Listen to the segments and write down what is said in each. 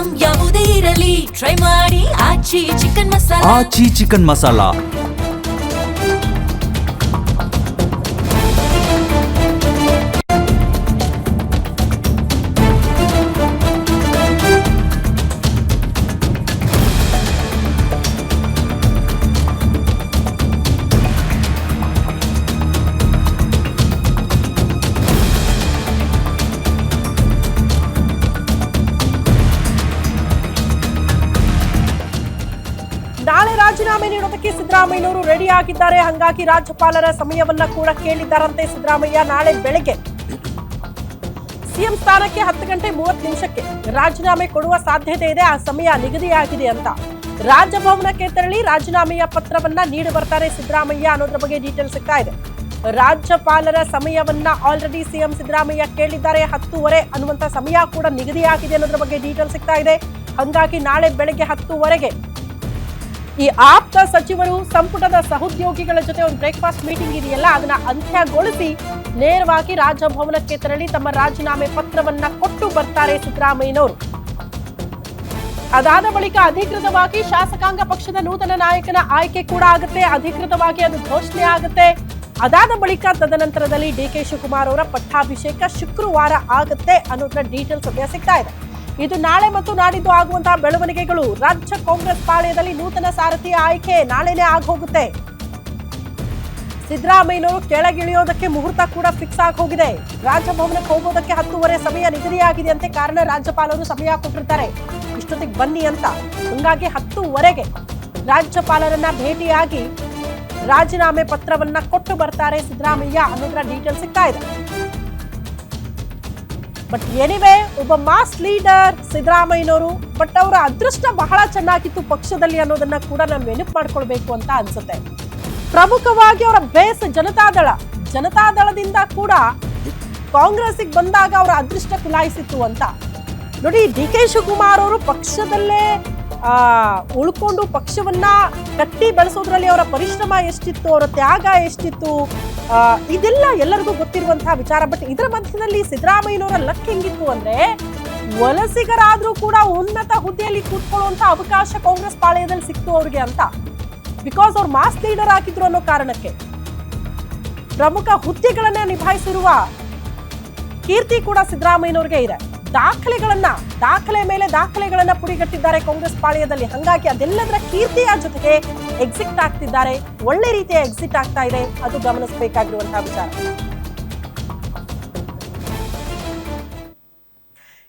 Item ಯಾವುದೇ ಇರಲಿ try ಮಾಡಿ ಆಚಿ ಚಿಕನ್ ಮಸಾಲಾ. ಆಚಿ ಚಿಕನ್ ಮಸಾಲಾ. ನಾಳೆ ರಾಜೀನಾಮೆ ನೀಡೋದಕ್ಕೆ ಸಿದ್ದರಾಮಯ್ಯನವರು ರೆಡಿ ಆಗಿದ್ದಾರೆ. ಹಾಗಾಗಿ ರಾಜ್ಯಪಾಲರ ಸಮಯವನ್ನ ಕೂಡ ಕೇಳಿದ್ದಾರಂತೆ ಸಿದ್ದರಾಮಯ್ಯ. ನಾಳೆ ಬೆಳಗ್ಗೆ ಸಿಎಂ ಸ್ಥಾನಕ್ಕೆ 10:30 ರಾಜೀನಾಮೆ ಕೊಡುವ ಸಾಧ್ಯತೆ ಇದೆ. ಆ ಸಮಯ ನಿಗದಿಯಾಗಿದೆ ಅಂತ ರಾಜಭವನಕ್ಕೆ ತೆರಳಿ ರಾಜೀನಾಮೆಯ ಪತ್ರವನ್ನ ನೀಡಿ ಬರ್ತಾರೆ ಸಿದ್ದರಾಮಯ್ಯ ಅನ್ನೋದ್ರ ಬಗ್ಗೆ ಡೀಟೇಲ್ ಸಿಗ್ತಾ ಇದೆ. ರಾಜ್ಯಪಾಲರ ಸಮಯವನ್ನ ಆಲ್ರೆಡಿ ಸಿಎಂ ಸಿದ್ದರಾಮಯ್ಯ ಕೇಳಿದ್ದಾರೆ. 10:30 ಅನ್ನುವಂತ ಸಮಯ ಕೂಡ ನಿಗದಿಯಾಗಿದೆ ಅನ್ನೋದ್ರ ಬಗ್ಗೆ ಡೀಟೇಲ್ ಸಿಗ್ತಾ ಇದೆ. ಹಾಗಾಗಿ ನಾಳೆ ಬೆಳಗ್ಗೆ 10:00 ಈ ಆಪ್ತ ಸಚಿವರು ಸಂಪುಟದ ಸಹೋದ್ಯೋಗಿಗಳ ಜೊತೆ ಒಂದು ಬ್ರೇಕ್ಫಾಸ್ಟ್ ಮೀಟಿಂಗ್ ಇದೆಯಲ್ಲ, ಅದನ್ನ ಅಂತ್ಯಗೊಳಿಸಿ ನೇರವಾಗಿ ರಾಜಭವನಕ್ಕೆ ತೆರಳಿ ತಮ್ಮ ರಾಜೀನಾಮೆ ಪತ್ರವನ್ನ ಕೊಟ್ಟು ಬರ್ತಾರೆ ಸಿದ್ದರಾಮಯ್ಯನವರು. ಅದಾದ ಬಳಿಕ ಅಧಿಕೃತವಾಗಿ ಶಾಸಕಾಂಗ ಪಕ್ಷದ ನೂತನ ನಾಯಕನ ಆಯ್ಕೆ ಕೂಡ ಆಗುತ್ತೆ. ಅಧಿಕೃತವಾಗಿ ಅದು ಘೋಷಣೆ ಆಗುತ್ತೆ. ಅದಾದ ಬಳಿಕ ತದನಂತರದಲ್ಲಿ ಡಿಕೆ ಶಿವಕುಮಾರ್ ಅವರ ಪಟ್ಟಾಭಿಷೇಕ ಶುಕ್ರವಾರ ಆಗುತ್ತೆ ಅನ್ನೋದ್ರ ಡೀಟೇಲ್ಸ್ ಸದ್ಯ ಸಿಗ್ತಾ ಇದೆ. ಇದು ನಾಳೆ ಮತ್ತು ನಾಡಿದ್ದು ಆಗುವಂತಹ ಬೆಳವಣಿಗೆಗಳು. ರಾಜ್ಯ ಕಾಂಗ್ರೆಸ್ ಪಾಳ್ಯದಲ್ಲಿ ನೂತನ ಸಾರಥಿಯ ಆಯ್ಕೆ ನಾಳೆನೇ ಆಗೋಗುತ್ತೆ. ಸಿದ್ದರಾಮಯ್ಯನವರು ಕೆಳಗಿಳಿಯೋದಕ್ಕೆ ಮುಹೂರ್ತ ಕೂಡ ಫಿಕ್ಸ್ ಆಗಿ ಹೋಗಿದೆ. ರಾಜಭವನಕ್ಕೆ ಹೋಗೋದಕ್ಕೆ 10:30 ಸಮಯ ನಿಗದಿಯಾಗಿದೆ ಅಂತೆ. ಕಾರಣ ರಾಜ್ಯಪಾಲರು ಸಮಯ ಕೊಟ್ಟಿರ್ತಾರೆ ಇಷ್ಟೊತ್ತಿಗೆ ಬನ್ನಿ ಅಂತ. ಹಂಗಾಗಿ 10:30 ರಾಜ್ಯಪಾಲರನ್ನ ಭೇಟಿಯಾಗಿ ರಾಜೀನಾಮೆ ಪತ್ರವನ್ನ ಕೊಟ್ಟು ಬರ್ತಾರೆ ಸಿದ್ದರಾಮಯ್ಯ ಅನ್ನೋದ್ರ ಡೀಟೇಲ್ ಸಿಗ್ತಾ ಇದೆ. ಬಟ್ ಎನಿವೇ, ಒಬ್ಬ ಮಾಸ್ ಲೀಡರ್ ಸಿದ್ದರಾಮಯ್ಯನವರು. ಬಟ್ ಅವರ ಅದೃಷ್ಟ ಬಹಳ ಚೆನ್ನಾಗಿತ್ತು ಪಕ್ಷದಲ್ಲಿ ಅನ್ನೋದನ್ನ ಕೂಡ ನಾವು ನೆನಪು ಮಾಡ್ಕೊಳ್ಬೇಕು ಅಂತ ಅನ್ಸುತ್ತೆ. ಪ್ರಮುಖವಾಗಿ ಅವರ ಬೇಸ್ ಜನತಾದಳದಿಂದ ಕೂಡ ಕಾಂಗ್ರೆಸ್ಗೆ ಬಂದಾಗ ಅವರ ಅದೃಷ್ಟ ಕುಲಾಯಿಸಿತ್ತು ಅಂತ ನೋಡಿ. ಡಿ ಕೆ ಶಿವಕುಮಾರ್ ಅವರು ಪಕ್ಷದಲ್ಲೇ ಉಳ್ಕೊಂಡು ಪಕ್ಷವನ್ನ ಕಟ್ಟಿ ಬೆಳೆಸೋದ್ರಲ್ಲಿ ಅವರ ಪರಿಶ್ರಮ ಎಷ್ಟಿತ್ತು, ಅವರ ತ್ಯಾಗ ಎಷ್ಟಿತ್ತು, ಇದೆಲ್ಲ ಎಲ್ಲರಿಗೂ ಗೊತ್ತಿರುವಂತಹ ವಿಚಾರ. ಬಟ್ ಇದರ ಮಧ್ಯದಲ್ಲಿ ಸಿದ್ದರಾಮಯ್ಯನವರ ಲಕ್ ಹೆಂಗಿತ್ತು ಅಂದ್ರೆ, ವಲಸಿಗರಾದ್ರೂ ಕೂಡ ಉನ್ನತ ಹುದ್ದೆಯಲ್ಲಿ ಕೂತ್ಕೊಳ್ಳುವಂತ ಅವಕಾಶ ಕಾಂಗ್ರೆಸ್ ಪಾಳ್ಯದಲ್ಲಿ ಸಿಕ್ತು ಅವ್ರಿಗೆ ಅಂತ. ಬಿಕಾಸ್ ಅವ್ರು ಮಾಸ್ ಲೀಡರ್ ಆಗಿದ್ರು ಅನ್ನೋ ಕಾರಣಕ್ಕೆ ಪ್ರಮುಖ ಹುದ್ದೆಗಳನ್ನ ನಿಭಾಯಿಸಿರುವ ಕೀರ್ತಿ ಕೂಡ ಸಿದ್ದರಾಮಯ್ಯನವ್ರಿಗೆ ಇದೆ. ದಾಖಲೆ ಮೇಲೆ ದಾಖಲೆಗಳನ್ನ ಪುಡಿಗಟ್ಟಿದ್ದಾರೆ ಕಾಂಗ್ರೆಸ್ ಪಾಳ್ಯದಲ್ಲಿ. ಹಂಗಾಗಿ ಅದೆಲ್ಲದರ ಕೀರ್ತಿಯ ಜೊತೆಗೆ ಎಕ್ಸಿಟ್ ಆಗ್ತಿದ್ದಾರೆ. ಒಳ್ಳೆ ರೀತಿಯ ಎಕ್ಸಿಟ್ ಆಗ್ತಾ ಇದೆ. ಅದು ಗಮನಿಸಬೇಕಾಗಿರುವಂತಹ ವಿಚಾರ.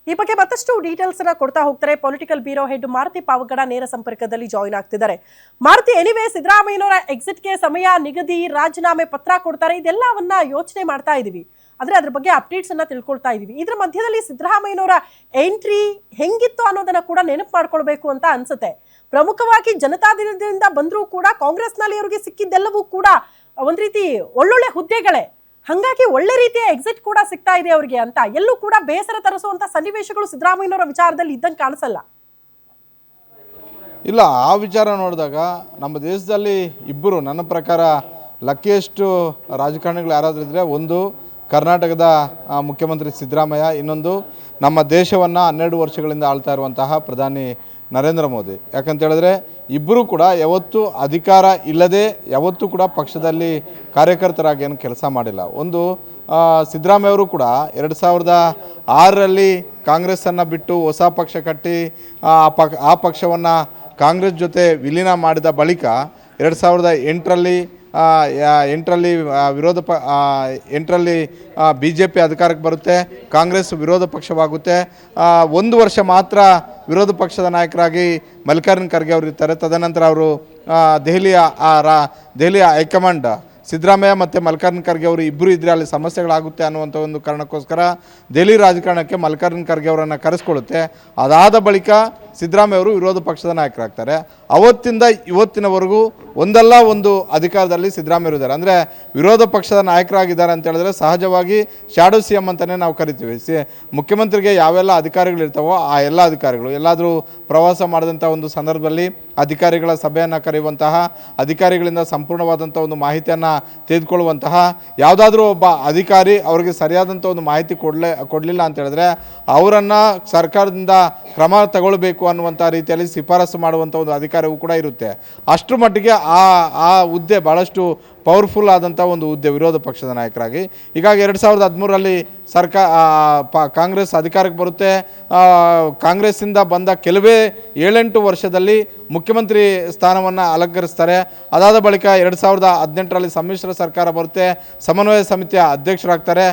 ಈ ಬಗ್ಗೆ ಮತ್ತಷ್ಟು ಡೀಟೇಲ್ಸ್ ಅನ್ನ ಕೊಡ್ತಾ ಹೋಗ್ತಾರೆ political bureau head Maruti Pavagada ನೇರ ಸಂಪರ್ಕದಲ್ಲಿ ಜಾಯಿನ್ ಆಗ್ತಿದ್ದಾರೆ. ಮಾರುತಿ, ಎನಿವೇ ಸಿದ್ದರಾಮಯ್ಯನವರ ಎಕ್ಸಿಟ್ಗೆ ಸಮಯ ನಿಗದಿ, ರಾಜೀನಾಮೆ ಪತ್ರ ಕೊಡ್ತಾರೆ, ಇದೆಲ್ಲವನ್ನ ಯೋಚನೆ ಮಾಡ್ತಾ ಇದೀವಿ. ಆದ್ರೆ ಅದ್ರ ಬಗ್ಗೆ ಅಪ್ಡೇಟ್ಸ್ ಅನ್ನ ತಿಳ್ಕೊಳ್ತಾ ಇದೀವಿ. ಇದ್ರ ಮಧ್ಯದಲ್ಲಿ ಸಿದ್ದರಾಮಯ್ಯನವರ ಎಂಟ್ರಿ ಹೆಂಗಿತ್ತು ಅನ್ನೋದನ್ನ ಕೂಡ ನೆನಪು ಮಾಡ್ಕೊಳ್ಬೇಕು ಅಂತ ಅನ್ಸುತ್ತೆ. ಪ್ರಮುಖವಾಗಿ ಜನತಾದಳದಿಂದ ಬಂದ್ರೂ ಕೂಡ ಕಾಂಗ್ರೆಸ್ನಲ್ಲಿ ಅವರಿಗೆ ಸಿಕ್ಕಿದ್ದೆಲ್ಲವೂ ಕೂಡ ಒಂದ್ ರೀತಿ ಒಳ್ಳೊಳ್ಳೆ ಹುದ್ದೆಗಳೇ. ಹಂಗಾಗಿ ಒಳ್ಳೆ ರೀತಿಯ ಎಕ್ಸಿಟ್ ಕೂಡ ಸಿಗ್ತಾ ಇದೆ ಅವ್ರಿಗೆ ಅಂತ. ಎಲ್ಲೂ ಕೂಡ ಬೇಸರ ತರಿಸುವಂತ ಸನ್ನಿವೇಶಗಳು ಸಿದ್ದರಾಮಯ್ಯನವರ ವಿಚಾರದಲ್ಲಿ ಇದ್ದಂಗೆ ಕಾಣಿಸಲ್ಲ. ಇಲ್ಲ, ಆ ವಿಚಾರ ನೋಡಿದಾಗ ನಮ್ಮ ದೇಶದಲ್ಲಿ ಇಬ್ಬರು ನನ್ನ ಪ್ರಕಾರ ಲಕ್ಕಿಯಷ್ಟು ರಾಜಕಾರಣಿಗಳು ಯಾರಾದರೂ ಇದ್ದರೆ, ಒಂದು ಕರ್ನಾಟಕದ ಮುಖ್ಯಮಂತ್ರಿ ಸಿದ್ದರಾಮಯ್ಯ, ಇನ್ನೊಂದು ನಮ್ಮ ದೇಶವನ್ನು 12 ವರ್ಷಗಳಿಂದ ಆಳ್ತಾ ಇರುವಂತಹ ಪ್ರಧಾನಿ ನರೇಂದ್ರ ಮೋದಿ. ಯಾಕಂತ ಹೇಳಿದ್ರೆ ಇಬ್ಬರೂ ಕೂಡ ಯಾವತ್ತೂ ಅಧಿಕಾರ ಇಲ್ಲದೆ ಯಾವತ್ತೂ ಕೂಡ ಪಕ್ಷದಲ್ಲಿ ಕಾರ್ಯಕರ್ತರಾಗಿ ಏನು ಕೆಲಸ ಮಾಡಿಲ್ಲ. ಒಂದು ಸಿದ್ದರಾಮಯ್ಯವರು ಕೂಡ 2006ರಲ್ಲಿ ಕಾಂಗ್ರೆಸ್ಸನ್ನು ಬಿಟ್ಟು ಹೊಸ ಪಕ್ಷ ಕಟ್ಟಿ ಆ ಪಕ್ಷವನ್ನು ಕಾಂಗ್ರೆಸ್ ಜೊತೆ ವಿಲೀನ ಮಾಡಿದ ಬಳಿಕ 2008ರಲ್ಲಿ BJP ಅಧಿಕಾರಕ್ಕೆ ಬರುತ್ತೆ, ಕಾಂಗ್ರೆಸ್ ವಿರೋಧ ಪಕ್ಷವಾಗುತ್ತೆ. 1 ವರ್ಷ ಮಾತ್ರ ವಿರೋಧ ಪಕ್ಷದ ನಾಯಕರಾಗಿ ಮಲ್ಲಿಕಾರ್ಜುನ ಖರ್ಗೆ ಅವರು ಇರ್ತಾರೆ. ತದನಂತರ ಅವರು ದೆಹಲಿಯ ಹೈಕಮಾಂಡ್ ಸಿದ್ದರಾಮಯ್ಯ ಮತ್ತು ಮಲ್ಲಿಕಾರ್ಜುನ ಖರ್ಗೆ ಅವರು ಇಬ್ಬರು ಇದ್ದರೆ ಅಲ್ಲಿ ಸಮಸ್ಯೆಗಳಾಗುತ್ತೆ ಅನ್ನುವಂಥ ಒಂದು ಕಾರಣಕ್ಕೋಸ್ಕರ ದೆಹಲಿ ರಾಜಕಾರಣಕ್ಕೆ ಮಲ್ಲಿಕಾರ್ಜುನ ಖರ್ಗೆ ಅವರನ್ನು ಕರೆಸ್ಕೊಳ್ಳುತ್ತೆ. ಅದಾದ ಬಳಿಕ ಸಿದ್ದರಾಮಯ್ಯ ಅವರು ವಿರೋಧ ಪಕ್ಷದ ನಾಯಕರಾಗ್ತಾರೆ. ಅವತ್ತಿಂದ ಇವತ್ತಿನವರೆಗೂ ಒಂದಲ್ಲ ಒಂದು ಅಧಿಕಾರದಲ್ಲಿ ಸಿದ್ದರಾಮಯ್ಯ ಇದ್ದಾರೆ. ಅಂದರೆ ವಿರೋಧ ಪಕ್ಷದ ನಾಯಕರಾಗಿದ್ದಾರೆ ಅಂತ ಹೇಳಿದ್ರೆ ಸಹಜವಾಗಿ ಶಾಡೋ ಸಿ ಎಂ ಅಂತಲೇ ನಾವು ಕರಿತೀವಿ. ಮುಖ್ಯಮಂತ್ರಿಗೆ ಯಾವೆಲ್ಲ ಅಧಿಕಾರಿಗಳಿರ್ತಾವೋ ಆ ಎಲ್ಲ ಅಧಿಕಾರಿಗಳು ಎಲ್ಲಾದರೂ ಪ್ರವಾಸ ಮಾಡಿದಂಥ ಒಂದು ಸಂದರ್ಭದಲ್ಲಿ ಅಧಿಕಾರಿಗಳ ಸಭೆಯನ್ನು ಕರೆಯುವಂತಹ, ಅಧಿಕಾರಿಗಳಿಂದ ಸಂಪೂರ್ಣವಾದಂಥ ಒಂದು ಮಾಹಿತಿಯನ್ನು ತೆಗೆದುಕೊಳ್ಳುವಂತಹ, ಯಾವುದಾದ್ರೂ ಒಬ್ಬ ಅಧಿಕಾರಿ ಅವರಿಗೆ ಸರಿಯಾದಂಥ ಒಂದು ಮಾಹಿತಿ ಕೊಡಲಿಲ್ಲ ಅಂತ ಹೇಳಿದ್ರೆ ಅವರನ್ನು ಸರ್ಕಾರದಿಂದ ಕ್ರಮ ತಗೊಳ್ಬೇಕು ಅನ್ನುವಂಥ ರೀತಿಯಲ್ಲಿ ಶಿಫಾರಸು ಮಾಡುವಂಥ ಒಂದು ಅಧಿಕಾರವೂ ಕೂಡ ಇರುತ್ತೆ. ಅಷ್ಟರ ಮಟ್ಟಿಗೆ ಆ ಹುದ್ದೆ ಭಾಳಷ್ಟು ಪವರ್ಫುಲ್ ಆದಂಥ ಒಂದು ಹುದ್ದೆ ವಿರೋಧ ಪಕ್ಷದ ನಾಯಕರಾಗಿ. ಹೀಗಾಗಿ 2013ರಲ್ಲಿ ಕಾಂಗ್ರೆಸ್ ಅಧಿಕಾರಕ್ಕೆ ಬರುತ್ತೆ. ಕಾಂಗ್ರೆಸ್ಸಿಂದ ಬಂದ ಕೆಲವೇ 7-8 ವರ್ಷದಲ್ಲಿ ಮುಖ್ಯಮಂತ್ರಿ ಸ್ಥಾನವನ್ನು ಅಲಂಕರಿಸ್ತಾರೆ. ಅದಾದ ಬಳಿಕ 2018ರಲ್ಲಿ ಸಮ್ಮಿಶ್ರ ಸರ್ಕಾರ ಬರುತ್ತೆ. ಸಮನ್ವಯ ಸಮಿತಿಯ ಅಧ್ಯಕ್ಷರಾಗ್ತಾರೆ.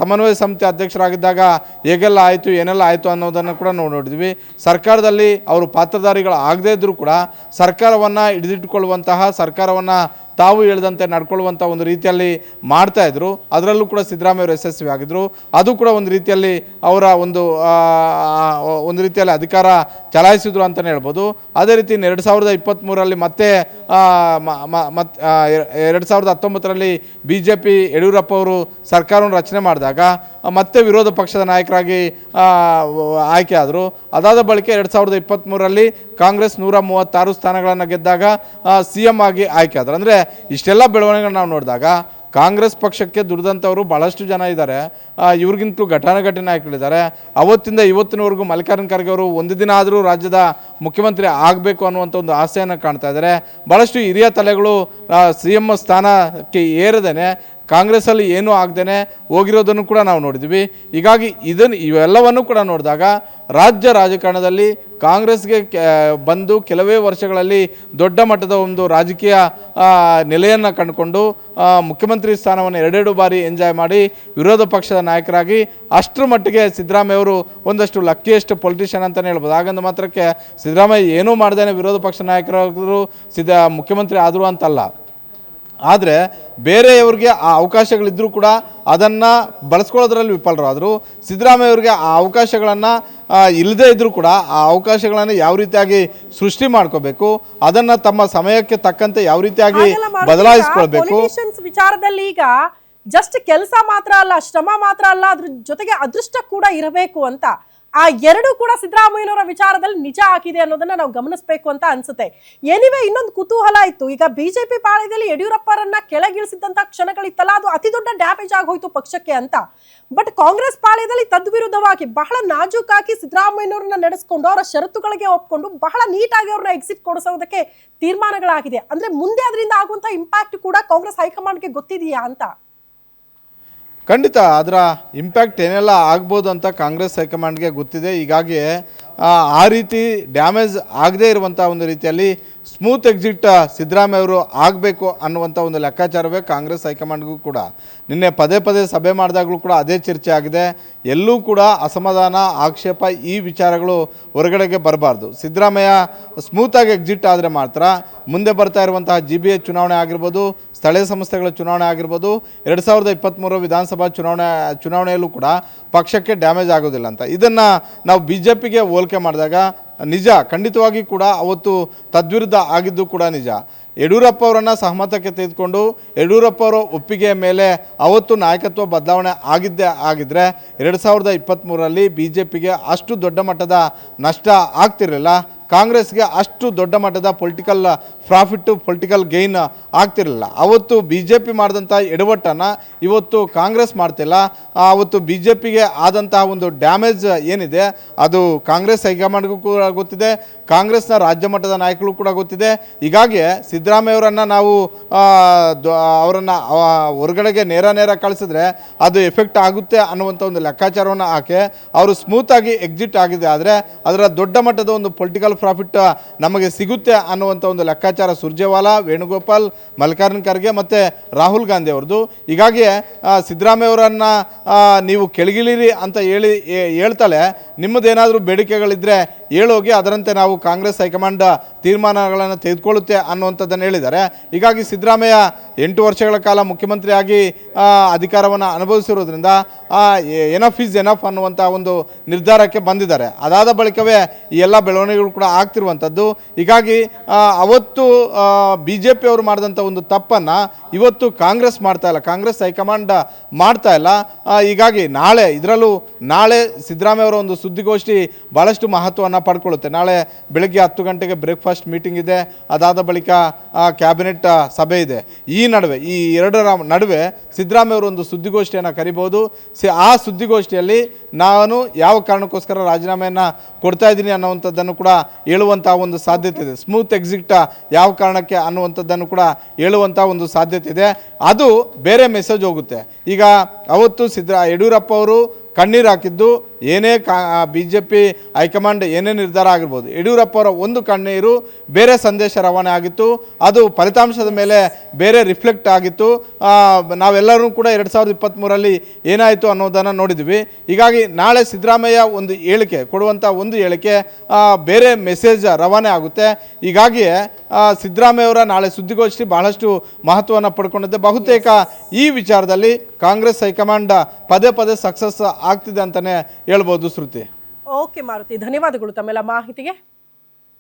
ಸಮನ್ವಯ ಸಮಿತಿ ಅಧ್ಯಕ್ಷರಾಗಿದ್ದಾಗ ಹೇಗೆಲ್ಲ ಆಯಿತು, ಏನೆಲ್ಲ ಆಯಿತು ಅನ್ನೋದನ್ನು ಕೂಡ ನೋಡಿದ್ವಿ. ಸರ್ಕಾರದಲ್ಲಿ ಅವರು ಪಾತ್ರಧಾರಿಗಳು ಆಗದೇ ಇದ್ದರೂ ಕೂಡ ಸರ್ಕಾರವನ್ನು ಹಿಡಿದಿಟ್ಟುಕೊಳ್ಳುವಂತಹ, ಸರ್ಕಾರವನ್ನು ತಾವು ಹೇಳಿದಂತೆ ನಡ್ಕೊಳ್ಳುವಂಥ ಒಂದು ರೀತಿಯಲ್ಲಿ ಮಾಡ್ತಾಯಿದ್ರು. ಅದರಲ್ಲೂ ಕೂಡ ಸಿದ್ದರಾಮಯ್ಯ ಅವರು ಯಶಸ್ವಿ ಆಗಿದ್ದರು. ಅದು ಕೂಡ ಒಂದು ರೀತಿಯಲ್ಲಿ ಅವರ ಒಂದು ರೀತಿಯಲ್ಲಿ ಅಧಿಕಾರ ಚಲಾಯಿಸಿದ್ರು ಅಂತಲೇ ಹೇಳ್ಬೋದು. ಅದೇ ರೀತಿ 2023ರಲ್ಲಿ ಮತ್ತೆ 2019ರಲ್ಲಿ BJP ಯಡಿಯೂರಪ್ಪ ಅವರು ಸರ್ಕಾರವನ್ನು ರಚನೆ ಮಾಡಿದಾಗ ಮತ್ತೆ ವಿರೋಧ ಪಕ್ಷದ ನಾಯಕರಾಗಿ ಆಯ್ಕೆ ಆದರು. ಅದಾದ ಬಳಿಕ 2023ರಲ್ಲಿ ಕಾಂಗ್ರೆಸ್ 136 ಸ್ಥಾನಗಳನ್ನು ಗೆದ್ದಾಗ CM ಆಗಿ ಆಯ್ಕೆ ಆದರು. ಅಂದರೆ ಇಷ್ಟೆಲ್ಲ ಬೆಳವಣಿಗೆಗಳನ್ನ ನಾವು ನೋಡಿದಾಗ ಕಾಂಗ್ರೆಸ್ ಪಕ್ಷಕ್ಕೆ ದುಡಿದಂಥವರು ಭಾಳಷ್ಟು ಜನ ಇದ್ದಾರೆ. ಇವ್ರಿಗಿಂತಲೂ ಘಟಾನುಘಟಿ ನಾಯಕರಿದ್ದಾರೆ. ಅವತ್ತಿಂದ ಇವತ್ತಿನವರೆಗೂ ಮಲ್ಲಿಕಾರ್ಜುನ ಖರ್ಗೆ ಅವರು ಒಂದು ದಿನ ಆದರೂ ರಾಜ್ಯದ ಮುಖ್ಯಮಂತ್ರಿ ಆಗಬೇಕು ಅನ್ನುವಂಥ ಒಂದು ಆಸೆಯನ್ನು ಕಾಣ್ತಾ ಇದ್ದಾರೆ. ಭಾಳಷ್ಟು ಹಿರಿಯ ತಲೆಗಳು CM ಸ್ಥಾನಕ್ಕೆ ಏರದೇನೆ ಕಾಂಗ್ರೆಸ್ಸಲ್ಲಿ ಏನೂ ಆಗದೇನೆ ಹೋಗಿರೋದನ್ನು ಕೂಡ ನಾವು ನೋಡಿದ್ವಿ. ಹೀಗಾಗಿ ಇವೆಲ್ಲವನ್ನು ಕೂಡ ನೋಡಿದಾಗ ರಾಜ್ಯ ರಾಜಕಾರಣದಲ್ಲಿ ಕಾಂಗ್ರೆಸ್ಗೆ ಬಂದು ಕೆಲವೇ ವರ್ಷಗಳಲ್ಲಿ ದೊಡ್ಡ ಮಟ್ಟದ ಒಂದು ರಾಜಕೀಯ ನೆಲೆಯನ್ನು ಕಂಡುಕೊಂಡು ಮುಖ್ಯಮಂತ್ರಿ ಸ್ಥಾನವನ್ನು 2 ಬಾರಿ ಎಂಜಾಯ್ ಮಾಡಿ ವಿರೋಧ ಪಕ್ಷದ ನಾಯಕರಾಗಿ ಅಷ್ಟರ ಮಟ್ಟಿಗೆ ಸಿದ್ದರಾಮಯ್ಯ ಅವರು ಒಂದಷ್ಟು ಲಕ್ಕಿಯೆಸ್ಟ್ ಪೊಲಿಟಿಷಿಯನ್ ಅಂತಲೇ ಹೇಳ್ಬೋದು. ಹಾಗಂದ ಮಾತ್ರಕ್ಕೆ ಸಿದ್ದರಾಮಯ್ಯ ಏನೂ ಮಾಡ್ದೇನೆ ವಿರೋಧ ಪಕ್ಷ ನಾಯಕರಾದರೂ ಮುಖ್ಯಮಂತ್ರಿ ಆದರು ಅಂತಲ್ಲ. ಆದರೆ ಬೇರೆಯವ್ರಿಗೆ ಆ ಅವಕಾಶಗಳಿದ್ದರೂ ಕೂಡ ಅದನ್ನು ಬಳಸ್ಕೊಳ್ಳೋದ್ರಲ್ಲಿ ವಿಫಲರಾದರು. ಸಿದ್ದರಾಮಯ್ಯ ಅವರಿಗೆ ಆ ಅವಕಾಶಗಳನ್ನು ಇಲ್ಲದೇ ಇದ್ದರೂ ಕೂಡ ಆ ಅವಕಾಶಗಳನ್ನು ಯಾವ ರೀತಿಯಾಗಿ ಸೃಷ್ಟಿ ಮಾಡ್ಕೋಬೇಕು, ಅದನ್ನು ತಮ್ಮ ಸಮಯಕ್ಕೆ ತಕ್ಕಂತೆ ಯಾವ ರೀತಿಯಾಗಿ ಬದಲಾಯಿಸ್ಕೊಳ್ಬೇಕು. ವಿಚಾರದಲ್ಲಿ ಈಗ ಜಸ್ಟ್ ಕೆಲಸ ಮಾತ್ರ ಅಲ್ಲ, ಶ್ರಮ ಮಾತ್ರ ಅಲ್ಲ, ಅದ್ರ ಜೊತೆಗೆ ಅದೃಷ್ಟ ಕೂಡ ಇರಬೇಕು ಅಂತ ಆ ಎರಡು ಕೂಡ ಸಿದ್ದರಾಮಯ್ಯನವರ ವಿಚಾರದಲ್ಲಿ ನಿಜ ಆಗಿದೆ ಅನ್ನೋದನ್ನ ನಾವು ಗಮನಿಸಬೇಕು ಅಂತ ಅನ್ಸುತ್ತೆ. ಎನಿವೆ, ಇನ್ನೊಂದು ಕುತೂಹಲ ಇತ್ತು. ಈಗ ಬಿಜೆಪಿ ಪಾಳ್ಯದಲ್ಲಿ ಯಡಿಯೂರಪ್ಪರನ್ನ ಕೆಳಗಿಳಿಸಿದಂತ ಕ್ಷಣಗಳಿತ್ತಲ್ಲ, ಅದು ಅತಿ ದೊಡ್ಡ ಡ್ಯಾಮೇಜ್ ಆಗೋಯ್ತು ಪಕ್ಷಕ್ಕೆ ಅಂತ. ಬಟ್ ಕಾಂಗ್ರೆಸ್ ಪಾಳ್ಯದಲ್ಲಿ ತದ್ವಿರುದ್ಧವಾಗಿ ಬಹಳ ನಾಜೂಕಾಗಿ ಸಿದ್ದರಾಮಯ್ಯನವ್ರನ್ನ ನಡೆಸ್ಕೊಂಡು ಅವರ ಷರತ್ತುಗಳಿಗೆ ಒಪ್ಕೊಂಡು ಬಹಳ ನೀಟಾಗಿ ಅವ್ರನ್ನ ಎಕ್ಸಿಟ್ ಕೊಡಿಸೋದಕ್ಕೆ ತೀರ್ಮಾನಗಳಾಗಿದೆ. ಅಂದ್ರೆ ಮುಂದೆ ಅದರಿಂದ ಆಗುವಂತ ಇಂಪ್ಯಾಕ್ಟ್ ಕೂಡ ಕಾಂಗ್ರೆಸ್ ಹೈಕಮಾಂಡ್ಗೆ ಗೊತ್ತಿದೆಯಾ ಅಂತ? ಖಂಡಿತ ಅದರ ಇಂಪ್ಯಾಕ್ಟ್ ಏನೆಲ್ಲ ಆಗ್ಬೋದು ಅಂತ ಕಾಂಗ್ರೆಸ್ ಹೈಕಮಾಂಡ್ಗೆ ಗೊತ್ತಿದೆ. ಹೀಗಾಗಿ ಆ ರೀತಿ ಡ್ಯಾಮೇಜ್ ಆಗದೇ ಇರುವಂಥ ಒಂದು ರೀತಿಯಲ್ಲಿ ಸ್ಮೂತ್ ಎಕ್ಸಿಟ್ ಸಿದ್ದರಾಮಯ್ಯ ಅವರು ಆಗಬೇಕು ಅನ್ನುವಂಥ ಒಂದು ಲೆಕ್ಕಾಚಾರವೇ ಕಾಂಗ್ರೆಸ್ ಹೈಕಮಾಂಡ್ಗೂ ಕೂಡ. ನಿನ್ನೆ ಪದೇ ಪದೇ ಸಭೆ ಮಾಡಿದಾಗಲೂ ಕೂಡ ಅದೇ ಚರ್ಚೆ ಆಗಿದೆ. ಎಲ್ಲೂ ಕೂಡ ಅಸಮಾಧಾನ, ಆಕ್ಷೇಪ ಈ ವಿಚಾರಗಳು ಹೊರಗಡೆಗೆ ಬರಬಾರ್ದು. ಸಿದ್ದರಾಮಯ್ಯ ಸ್ಮೂತಾಗಿ ಎಕ್ಸಿಟ್ ಆದರೆ ಮಾತ್ರ ಮುಂದೆ ಬರ್ತಾ ಇರುವಂತಹ GBA ಚುನಾವಣೆ ಆಗಿರ್ಬೋದು, ಸ್ಥಳೀಯ ಸಂಸ್ಥೆಗಳ ಚುನಾವಣೆ ಆಗಿರ್ಬೋದು, 2023 ವಿಧಾನಸಭಾ ಚುನಾವಣೆಯಲ್ಲೂ ಕೂಡ ಪಕ್ಷಕ್ಕೆ ಡ್ಯಾಮೇಜ್ ಆಗೋದಿಲ್ಲ ಅಂತ. ಇದನ್ನು ನಾವು BJPಗೆ ಹೋಲಿಕೆ ಮಾಡಿದಾಗ ನಿಜ, ಖಂಡಿತವಾಗಿ ಕೂಡ ಅವತ್ತು ತದ್ವಿರುದ್ಧ ಆಗಿದ್ದು ಕೂಡ ನಿಜ. ಯಡಿಯೂರಪ್ಪ ಅವರನ್ನು ಸಹಮತಕ್ಕೆ ತೆಗೆದುಕೊಂಡು ಯಡಿಯೂರಪ್ಪ ಅವರ ಒಪ್ಪಿಗೆಯ ಮೇಲೆ ಅವತ್ತು ನಾಯಕತ್ವ ಬದಲಾವಣೆ ಆಗಿದ್ದರೆ 2023ರಲ್ಲಿ BJPಗೆ ಅಷ್ಟು ದೊಡ್ಡ ಮಟ್ಟದ ನಷ್ಟ ಆಗ್ತಿರಲಿಲ್ಲ. ಕಾಂಗ್ರೆಸ್ಗೆ ಅಷ್ಟು ದೊಡ್ಡ ಮಟ್ಟದ ಪೊಲಿಟಿಕಲ್ ಪ್ರಾಫಿಟ್ಟು, ಪೊಲಿಟಿಕಲ್ ಗೈನ್ ಆಗ್ತಿರಲಿಲ್ಲ. ಅವತ್ತು BJP ಮಾಡಿದಂಥ ಎಡವಟ್ಟನ್ನು ಇವತ್ತು ಕಾಂಗ್ರೆಸ್ ಮಾಡ್ತಿಲ್ಲ. ಅವತ್ತು BJPಗೆ ಆದಂತಹ ಒಂದು ಡ್ಯಾಮೇಜ್ ಏನಿದೆ ಅದು ಕಾಂಗ್ರೆಸ್ ಹೈಕಮಾಂಡ್ಗೂ ಕೂಡ ಗೊತ್ತಿದೆ, ಕಾಂಗ್ರೆಸ್ನ ರಾಜ್ಯ ಮಟ್ಟದ ನಾಯಕರು ಕೂಡ ಗೊತ್ತಿದೆ. ಹೀಗಾಗಿ ಸಿದ್ದರಾಮಯ್ಯವರನ್ನು ನಾವು ಅವರನ್ನು ಹೊರಗಡೆಗೆ ನೇರ ಕಳಿಸಿದ್ರೆ ಅದು ಎಫೆಕ್ಟ್ ಆಗುತ್ತೆ ಅನ್ನುವಂಥ ಒಂದು ಲೆಕ್ಕಾಚಾರವನ್ನು ಹಾಕಿ ಅವರು ಸ್ಮೂತಾಗಿ ಎಕ್ಸಿಟ್ ಆಗಿದೆ. ಆದರೆ ಅದರ ದೊಡ್ಡ ಮಟ್ಟದ ಒಂದು ಪೊಲಿಟಿಕಲ್ ಪ್ರಾಫಿಟ್ ನಮಗೆ ಸಿಗುತ್ತೆ ಅನ್ನುವಂಥ ಒಂದು ಲೆಕ್ಕಾಚಾರ ಸುರ್ಜೇವಾಲಾ, ವೇಣುಗೋಪಾಲ್, ಮಲ್ಲಿಕಾರ್ಜುನ ಖರ್ಗೆ ಮತ್ತು ರಾಹುಲ್ ಗಾಂಧಿ ಅವ್ರದ್ದು. ಹೀಗಾಗಿ ಸಿದ್ದರಾಮಯ್ಯವರನ್ನು ನೀವು ಕೆಳಗಿಳಿರಿ ಅಂತ ಹೇಳ್ತಾಳೆ. ನಿಮ್ಮದೇನಾದರೂ ಬೇಡಿಕೆಗಳಿದ್ದರೆ ಹೇಳೋಗಿ ಅದರಂತೆ ನಾವು ಕಾಂಗ್ರೆಸ್ ಹೈಕಮಾಂಡ್ ತೀರ್ಮಾನಗಳನ್ನು ತೆಗೆದುಕೊಳ್ಳುತ್ತೆ ಅನ್ನುವಂಥದ್ದನ್ನು ಹೇಳಿದ್ದಾರೆ. ಹೀಗಾಗಿ ಸಿದ್ದರಾಮಯ್ಯ 8 ವರ್ಷಗಳ ಕಾಲ ಮುಖ್ಯಮಂತ್ರಿಯಾಗಿ ಅಧಿಕಾರವನ್ನು ಅನುಭವಿಸಿರೋದ್ರಿಂದ ಎನಫ್ ಈಸ್ ಎನಫ್ ಅನ್ನುವಂಥ ಒಂದು ನಿರ್ಧಾರಕ್ಕೆ ಬಂದಿದ್ದಾರೆ. ಅದಾದ ಬಳಿಕವೇ ಈ ಎಲ್ಲ ಬೆಳವಣಿಗೆಗಳು ಕೂಡ ಆಗ್ತಿರುವಂಥದ್ದು. ಹೀಗಾಗಿ ಅವತ್ತು BJP ಅವರು ಮಾಡಿದಂಥ ಒಂದು ತಪ್ಪನ್ನು ಇವತ್ತು ಕಾಂಗ್ರೆಸ್ ಮಾಡ್ತಾ ಇಲ್ಲ, ಕಾಂಗ್ರೆಸ್ ಹೈಕಮಾಂಡ್ ಮಾಡ್ತಾ ಇಲ್ಲ. ಹೀಗಾಗಿ ನಾಳೆ ಸಿದ್ದರಾಮಯ್ಯ ಅವರ ಒಂದು ಸುದ್ದಿಗೋಷ್ಠಿ ಭಾಳಷ್ಟು ಮಹತ್ವವನ್ನು ಪಡ್ಕೊಳ್ಳುತ್ತೆ. ನಾಳೆ ಬೆಳಗ್ಗೆ 10 ಗಂಟೆಗೆ ಬ್ರೇಕ್ಫಾಸ್ಟ್ ಮೀಟಿಂಗ್ ಇದೆ. ಅದಾದ ಬಳಿಕ ಕ್ಯಾಬಿನೆಟ್ ಸಭೆ ಇದೆ. ಈ ಎರಡರ ನಡುವೆ ಸಿದ್ದರಾಮಯ್ಯ ಅವರು ಒಂದು ಸುದ್ದಿಗೋಷ್ಠಿಯನ್ನು ಕರಿಬೋದು. ಆ ಸುದ್ದಿಗೋಷ್ಠಿಯಲ್ಲಿ ನಾನು ಯಾವ ಕಾರಣಕ್ಕೋಸ್ಕರ ರಾಜೀನಾಮೆಯನ್ನು ಕೊಡ್ತಾ ಇದ್ದೀನಿ ಅನ್ನುವಂಥದ್ದನ್ನು ಕೂಡ ಹೇಳುವಂಥ ಒಂದು ಸಾಧ್ಯತೆ ಇದೆ. ಸ್ಮೂತ್ ಎಕ್ಸಿಟ್ ಯಾವ ಕಾರಣಕ್ಕೆ ಅನ್ನುವಂಥದ್ದನ್ನು ಕೂಡ ಹೇಳುವಂಥ ಒಂದು ಸಾಧ್ಯತೆ ಇದೆ. ಅದು ಬೇರೆ ಮೆಸೇಜ್ ಹೋಗುತ್ತೆ. ಈಗ ಅವತ್ತು ಯಡಿಯೂರಪ್ಪ ಅವರು ಕಣ್ಣೀರು ಹಾಕಿದ್ದು ಏನೇ BJP ಹೈಕಮಾಂಡ್ ಏನೇ ನಿರ್ಧಾರ ಆಗಿರ್ಬೋದು, ಯಡಿಯೂರಪ್ಪ ಅವರ ಒಂದು ಕಣ್ಣೀರು ಬೇರೆ ಸಂದೇಶ ರವಾನೆ ಆಗಿತ್ತು. ಅದು ಫಲಿತಾಂಶದ ಮೇಲೆ ಬೇರೆ ರಿಫ್ಲೆಕ್ಟ್ ಆಗಿತ್ತು. ನಾವೆಲ್ಲರೂ ಕೂಡ 2023ರಲ್ಲಿ ಏನಾಯಿತು ಅನ್ನೋದನ್ನು ನೋಡಿದ್ವಿ. ಹೀಗಾಗಿ ನಾಳೆ ಸಿದ್ದರಾಮಯ್ಯ ಒಂದು ಕೊಡುವಂಥ ಒಂದು ಹೇಳಿಕೆ ಬೇರೆ ಮೆಸೇಜ್ ರವಾನೆ ಆಗುತ್ತೆ. ಹೀಗಾಗಿಯೇ ಸಿದ್ದರಾಮಯ್ಯವರ ನಾಳೆ ಸುದ್ದಿಗೋಷ್ಠಿ ಬಹಳಷ್ಟು ಮಹತ್ವವನ್ನು ಪಡ್ಕೊಂಡಿದ್ದೆ. ಬಹುತೇಕ ಈ ವಿಚಾರದಲ್ಲಿ ಕಾಂಗ್ರೆಸ್ ಹೈಕಮಾಂಡ್ ಪದೇ ಸಕ್ಸಸ್ ಆಗ್ತಿದೆ ಅಂತಲೇ ಹೇಳ್ಬೋದು. ಶ್ರುತಿ. ಓಕೆ ಮಾರುತಿ, ಧನ್ಯವಾದಗಳು ತಮ್ಮೆಲ್ಲ ಮಾಹಿತಿಗೆ.